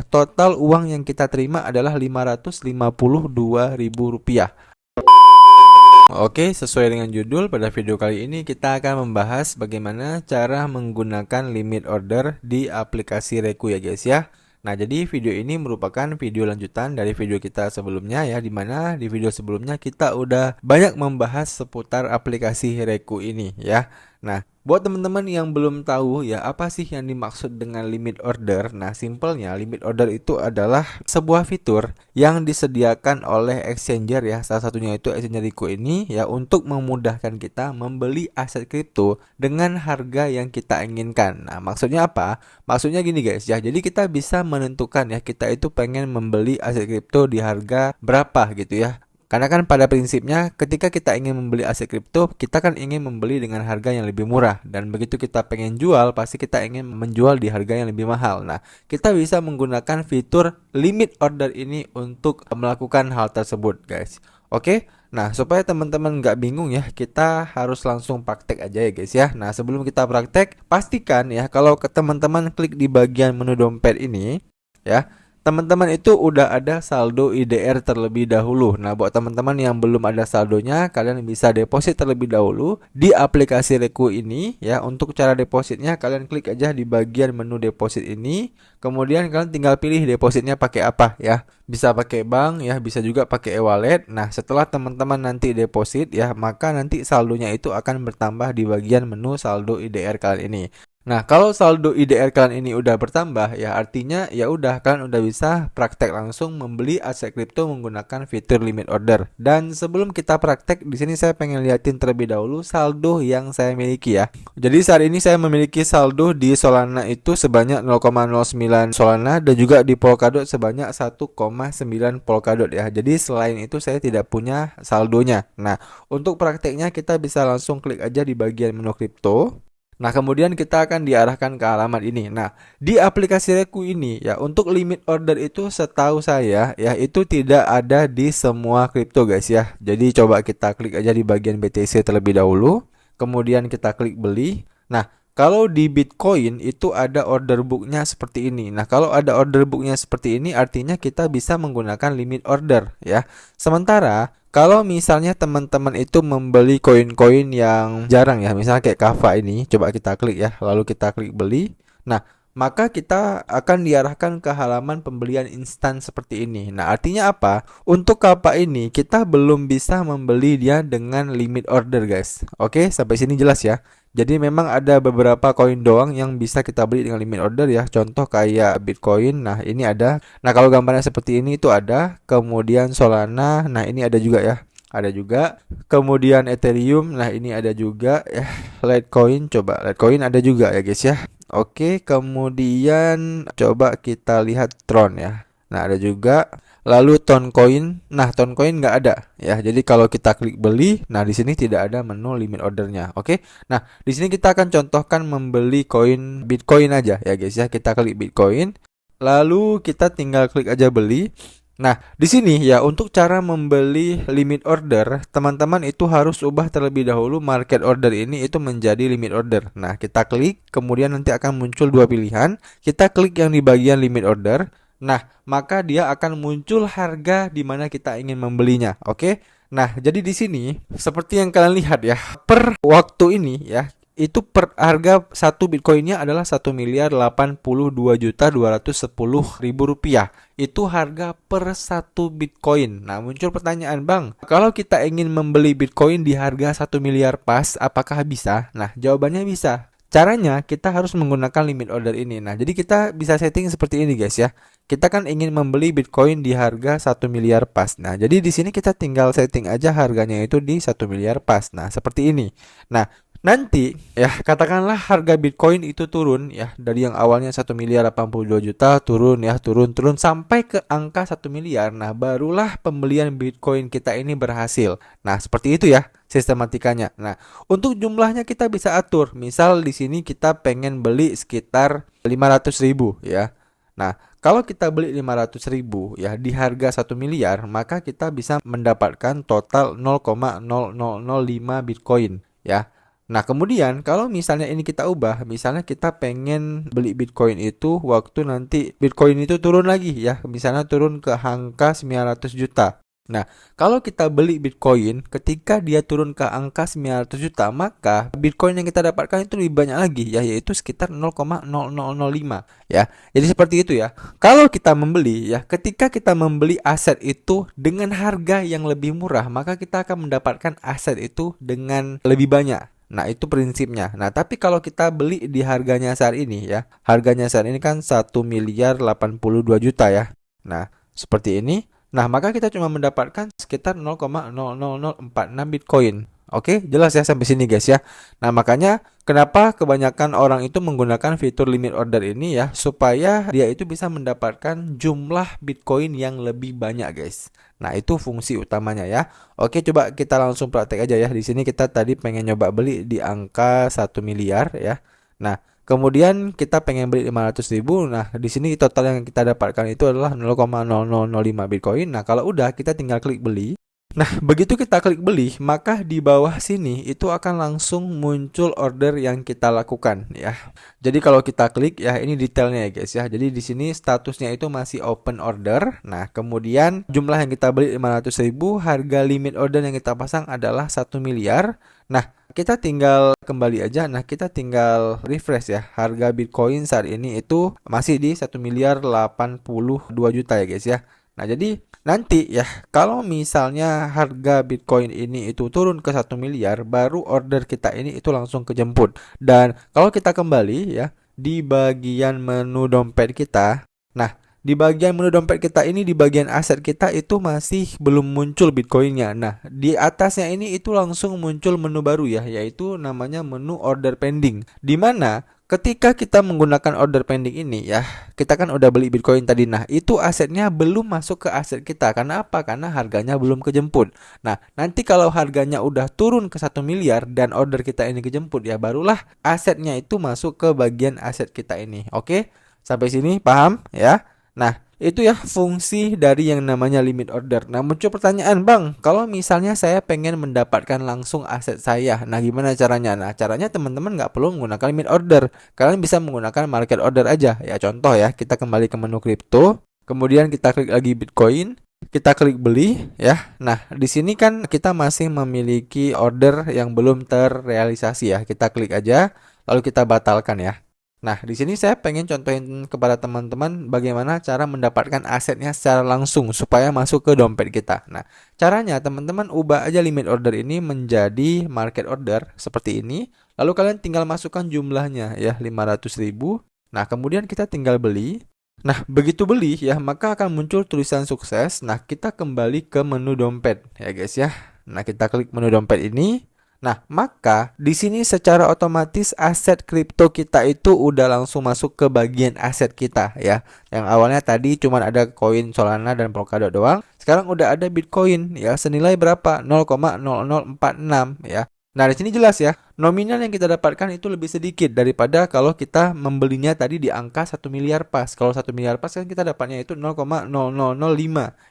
total uang yang kita terima adalah Rp552.000. Oke, sesuai dengan judul, pada video kali ini kita akan membahas bagaimana cara menggunakan limit order di aplikasi Reku ya guys ya. Nah, jadi video ini merupakan video lanjutan dari video kita sebelumnya ya, dimana di video sebelumnya kita udah banyak membahas seputar aplikasi Reku ini ya. Nah, buat teman-teman yang belum tahu ya apa sih yang dimaksud dengan limit order. Nah, simpelnya limit order itu adalah sebuah fitur yang disediakan oleh exchanger ya. Salah satunya itu exchanger Reku ini ya, untuk memudahkan kita membeli aset kripto dengan harga yang kita inginkan. Nah, maksudnya apa? Maksudnya gini guys ya. Jadi kita bisa menentukan ya, kita itu pengen membeli aset kripto di harga berapa gitu ya. Karena kan pada prinsipnya ketika kita ingin membeli aset kripto, kita kan ingin membeli dengan harga yang lebih murah. Dan begitu kita pengen jual, pasti kita ingin menjual di harga yang lebih mahal. Nah, kita bisa menggunakan fitur limit order ini untuk melakukan hal tersebut guys. Oke, nah supaya teman-teman nggak bingung ya, kita harus langsung praktek aja ya guys ya. Nah, sebelum kita praktek, pastikan ya kalau ke teman-teman klik di bagian menu dompet ini ya, teman-teman itu udah ada saldo IDR terlebih dahulu. Nah, buat teman-teman yang belum ada saldonya, kalian bisa deposit terlebih dahulu di aplikasi Reku ini ya. Untuk cara depositnya, kalian klik aja di bagian menu deposit ini. Kemudian kalian tinggal pilih depositnya pakai apa ya. Bisa pakai bank ya, bisa juga pakai e-wallet. Nah, setelah teman-teman nanti deposit ya, maka nanti saldonya itu akan bertambah di bagian menu saldo IDR kalian ini. Nah, kalau saldo IDR kalian ini udah bertambah ya, artinya ya udah, kalian udah bisa praktek langsung membeli aset kripto menggunakan fitur limit order. Dan sebelum kita praktek, di sini saya pengen liatin terlebih dahulu saldo yang saya miliki ya. Jadi saat ini saya memiliki saldo di Solana itu sebanyak 0,09 Solana, dan juga di Polkadot sebanyak 1,9 Polkadot ya. Jadi selain itu saya tidak punya saldonya. Nah, untuk prakteknya kita bisa langsung klik aja di bagian menu kripto. Nah, kemudian kita akan diarahkan ke halaman ini. Nah, di aplikasi Reku ini ya, untuk limit order itu setahu saya ya, itu tidak ada di semua kripto guys ya. Jadi coba kita klik aja di bagian BTC terlebih dahulu. Kemudian kita klik beli. Nah, kalau di Bitcoin itu ada order booknya seperti ini. Nah, kalau ada order booknya seperti ini, artinya kita bisa menggunakan limit order ya. Sementara kalau misalnya teman-teman itu membeli koin-koin yang jarang ya, misalnya kayak Kava ini, coba kita klik ya, lalu kita klik beli. Nah, maka kita akan diarahkan ke halaman pembelian instan seperti ini. Nah, artinya apa? Untuk Kava ini kita belum bisa membeli dia dengan limit order guys. Oke, sampai sini jelas ya. Jadi memang ada beberapa koin doang yang bisa kita beli dengan limit order ya. Contoh kayak Bitcoin. Nah, ini ada. Nah, kalau gambarnya seperti ini itu ada. Kemudian Solana. Nah, ini ada juga ya. Ada juga. Kemudian Ethereum. Nah, ini ada juga ya. Litecoin. Coba Litecoin ada juga ya guys ya. Oke, kemudian coba kita lihat Tron ya. Nah, ada juga. Lalu Toncoin, nah Toncoin nggak ada ya. Jadi kalau kita klik beli, nah di sini tidak ada menu limit ordernya. Oke, nah di sini kita akan contohkan membeli koin Bitcoin aja ya guys ya. Kita klik Bitcoin, lalu kita tinggal klik aja beli. Nah di sini ya, untuk cara membeli limit order, teman-teman itu harus ubah terlebih dahulu market order ini itu menjadi limit order. Nah kita klik, kemudian nanti akan muncul dua pilihan. Kita klik yang di bagian limit order. Nah, maka dia akan muncul harga di mana kita ingin membelinya. Oke. Nah, jadi di sini seperti yang kalian lihat ya, per waktu ini ya, itu per harga satu Bitcoinnya adalah 1.082.210.000 rupiah. Itu harga per satu Bitcoin. Nah, muncul pertanyaan, Bang, kalau kita ingin membeli Bitcoin di harga 1 miliar pas, apakah bisa? Nah, jawabannya bisa. Caranya kita harus menggunakan limit order ini. Nah, jadi kita bisa setting seperti ini guys ya. Kita kan ingin membeli Bitcoin di harga 1 miliar pas. Nah, jadi di sini kita tinggal setting aja harganya itu di 1 miliar pas. Nah, seperti ini. Nah, nanti ya, katakanlah harga Bitcoin itu turun ya, dari yang awalnya 1.082.000.000 turun ya, turun sampai ke angka 1 miliar. Nah, barulah pembelian Bitcoin kita ini berhasil. Nah, seperti itu ya sistematikanya. Nah, untuk jumlahnya kita bisa atur. Misal di sini kita pengen beli sekitar 500.000 ya. Nah, kalau kita beli 500.000 ya di harga 1 miliar, maka kita bisa mendapatkan total 0,0005 Bitcoin ya. Nah, kemudian kalau misalnya ini kita ubah, misalnya kita pengen beli Bitcoin itu waktu nanti Bitcoin itu turun lagi ya, misalnya turun ke angka 900 juta. Nah, kalau kita beli Bitcoin ketika dia turun ke angka 900 juta, maka Bitcoin yang kita dapatkan itu lebih banyak lagi ya, yaitu sekitar 0,0005 ya. Jadi seperti itu ya. Kalau kita membeli ya, ketika kita membeli aset itu dengan harga yang lebih murah, maka kita akan mendapatkan aset itu dengan lebih banyak. Nah, itu prinsipnya. Nah, tapi kalau kita beli di harganya saat ini ya, harganya saat ini kan 1.082 juta ya. Nah, seperti ini. Nah, maka kita cuma mendapatkan sekitar 0,00046 Bitcoin. Oke, jelas ya sampai sini guys ya. Nah, makanya kenapa kebanyakan orang itu menggunakan fitur limit order ini ya, supaya dia itu bisa mendapatkan jumlah Bitcoin yang lebih banyak guys. Nah, itu fungsi utamanya ya. Oke, coba kita langsung praktek aja ya. Di sini kita tadi pengen nyoba beli di angka 1 miliar ya. Nah, kemudian kita pengen beli 500.000. Nah, di sini total yang kita dapatkan itu adalah 0,0005 Bitcoin. Nah, kalau udah kita tinggal klik beli. Nah, begitu kita klik beli, maka di bawah sini itu akan langsung muncul order yang kita lakukan ya. Jadi kalau kita klik ya, ini detailnya ya guys ya. Jadi di sini statusnya itu masih open order. Nah, kemudian jumlah yang kita beli 500.000, harga limit order yang kita pasang adalah 1 miliar. Nah, kita tinggal kembali aja. Nah, kita tinggal refresh ya. Harga Bitcoin saat ini itu masih di 1.082 juta ya guys ya. Nah, jadi nanti ya, kalau misalnya harga Bitcoin ini itu turun ke 1 miliar, baru order kita ini itu langsung kejemput. Dan kalau kita kembali ya, di bagian menu dompet kita, nah, di bagian menu dompet kita ini, di bagian aset kita itu masih belum muncul Bitcoinnya. Nah, di atasnya ini itu langsung muncul menu baru ya, yaitu namanya menu order pending. Di mana ketika kita menggunakan order pending ini ya, kita kan udah beli Bitcoin tadi. Nah, itu asetnya belum masuk ke aset kita. Karena apa? Karena harganya belum kejemput. Nah, nanti kalau harganya udah turun ke 1 miliar dan order kita ini kejemput ya, barulah asetnya itu masuk ke bagian aset kita ini. Oke? Sampai sini paham ya? Nah, itu ya fungsi dari yang namanya limit order. Nah, muncul pertanyaan, Bang, kalau misalnya saya pengen mendapatkan langsung aset saya, nah gimana caranya? Nah, caranya teman-teman nggak perlu menggunakan limit order. Kalian bisa menggunakan market order aja. Ya, contoh ya, kita kembali ke menu kripto, kemudian kita klik lagi Bitcoin, kita klik beli ya. Nah, di sini kan kita masih memiliki order yang belum terrealisasi ya. Kita klik aja, lalu kita batalkan ya. Nah, di sini saya pengen contohin kepada teman-teman bagaimana cara mendapatkan asetnya secara langsung supaya masuk ke dompet kita. Nah, caranya teman-teman ubah aja limit order ini menjadi market order seperti ini. Lalu kalian tinggal masukkan jumlahnya ya, 500.000. Nah, kemudian kita tinggal beli. Nah, begitu beli ya, maka akan muncul tulisan sukses. Nah, kita kembali ke menu dompet ya guys ya. Nah, kita klik menu dompet ini. Nah, maka di sini secara otomatis aset kripto kita itu udah langsung masuk ke bagian aset kita ya. Yang awalnya tadi cuma ada koin Solana dan Polkadot doang. Sekarang udah ada Bitcoin ya, senilai berapa? 0,0046 ya. Nah, di sini jelas ya, nominal yang kita dapatkan itu lebih sedikit daripada kalau kita membelinya tadi di angka 1 miliar pas. Kalau 1 miliar pas kan kita dapatnya itu 0,0005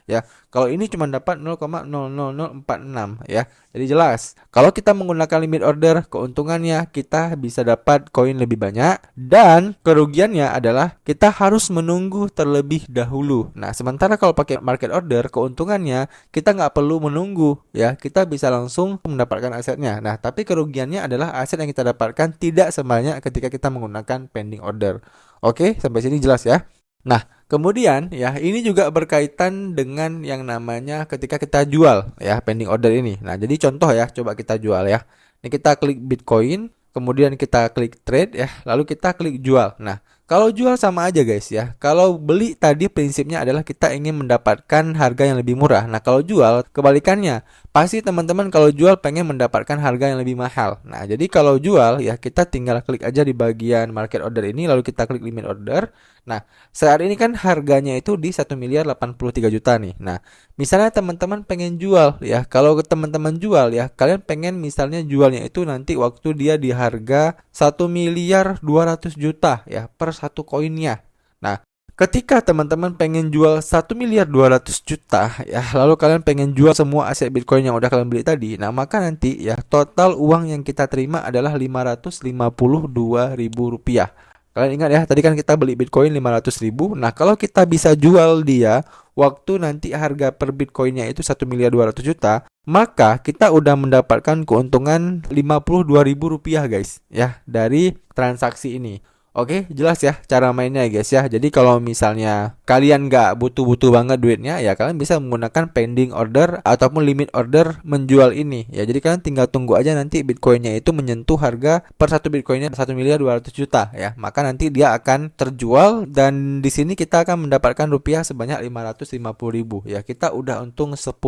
ya. Kalau ini cuma dapat 0,00046 ya. Jadi jelas, kalau kita menggunakan limit order, keuntungannya kita bisa dapat koin lebih banyak dan kerugiannya adalah kita harus menunggu terlebih dahulu. Nah, sementara kalau pakai market order, keuntungannya kita nggak perlu menunggu ya. Kita bisa langsung mendapatkan asetnya. Nah, tapi kerugiannya adalah aset yang kita dapatkan tidak sebanyak ketika kita menggunakan pending order. Oke, sampai sini jelas ya. Nah, kemudian ya ini juga berkaitan dengan yang namanya ketika kita jual ya pending order ini. Nah, jadi contoh ya, coba kita jual ya. Ini kita klik Bitcoin, kemudian kita klik trade ya, lalu kita klik jual. Nah, kalau jual sama aja guys ya. Kalau beli tadi prinsipnya adalah kita ingin mendapatkan harga yang lebih murah. Nah, kalau jual kebalikannya. Pasti teman-teman kalau jual pengen mendapatkan harga yang lebih mahal. Nah, jadi kalau jual ya kita tinggal klik aja di bagian market order ini, lalu kita klik limit order. Nah, saat ini kan harganya itu di 1.083 juta nih. Nah, misalnya teman-teman pengen jual ya. Kalau teman-teman jual ya, kalian pengen misalnya jualnya itu nanti waktu dia di harga 1.200.000.000 ya per satu koinnya. Nah, Ketika teman-teman pengen jual 1.200.000.000 ya, lalu kalian pengen jual semua aset Bitcoin yang udah kalian beli tadi, nah maka nanti ya total uang yang kita terima adalah Rp552.000. Kalian ingat ya, tadi kan kita beli Bitcoin 500.000. Nah, kalau kita bisa jual dia waktu nanti harga per Bitcoinnya itu 1.200.000.000, maka kita udah mendapatkan keuntungan Rp52.000 guys ya dari transaksi ini. Oke, jelas ya cara mainnya ya guys ya. Jadi kalau misalnya kalian nggak butuh-butuh banget duitnya, ya kalian bisa menggunakan pending order ataupun limit order menjual ini. Ya, jadi kalian tinggal tunggu aja nanti Bitcoinnya itu menyentuh harga per satu Bitcoinnya 1.200.000.000 ya. Maka nanti dia akan terjual dan di sini kita akan mendapatkan rupiah sebanyak 550.000 ya. Kita udah untung 10%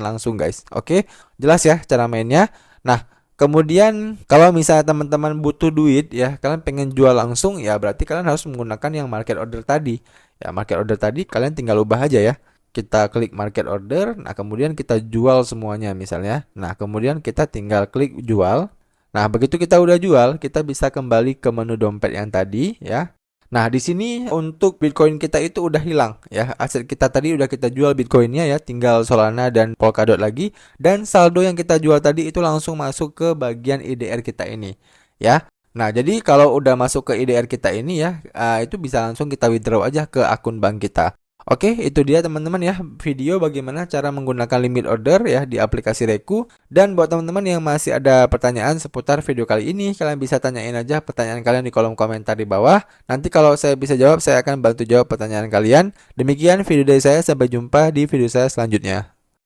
langsung guys. Oke, jelas ya cara mainnya. Nah, kemudian kalau misalnya teman-teman butuh duit ya, kalian pengen jual langsung ya, berarti kalian harus menggunakan yang market order tadi. Ya, market order tadi kalian tinggal ubah aja ya. Kita klik market order, nah kemudian kita jual semuanya misalnya. Nah, kemudian kita tinggal klik jual. Nah, begitu kita udah jual, kita bisa kembali ke menu dompet yang tadi ya. Nah, di sini untuk Bitcoin kita itu udah hilang ya. Aset kita tadi udah kita jual Bitcoinnya ya, tinggal Solana dan Polkadot lagi. Dan saldo yang kita jual tadi itu langsung masuk ke bagian IDR kita ini ya. Nah, jadi kalau udah masuk ke IDR kita ini ya, itu bisa langsung kita withdraw aja ke akun bank kita. Oke, itu dia teman-teman ya video bagaimana cara menggunakan limit order ya di aplikasi Reku. Dan buat teman-teman yang masih ada pertanyaan seputar video kali ini, kalian bisa tanyain aja pertanyaan kalian di kolom komentar di bawah. Nanti kalau saya bisa jawab, saya akan bantu jawab pertanyaan kalian. Demikian video dari saya, sampai jumpa di video saya selanjutnya.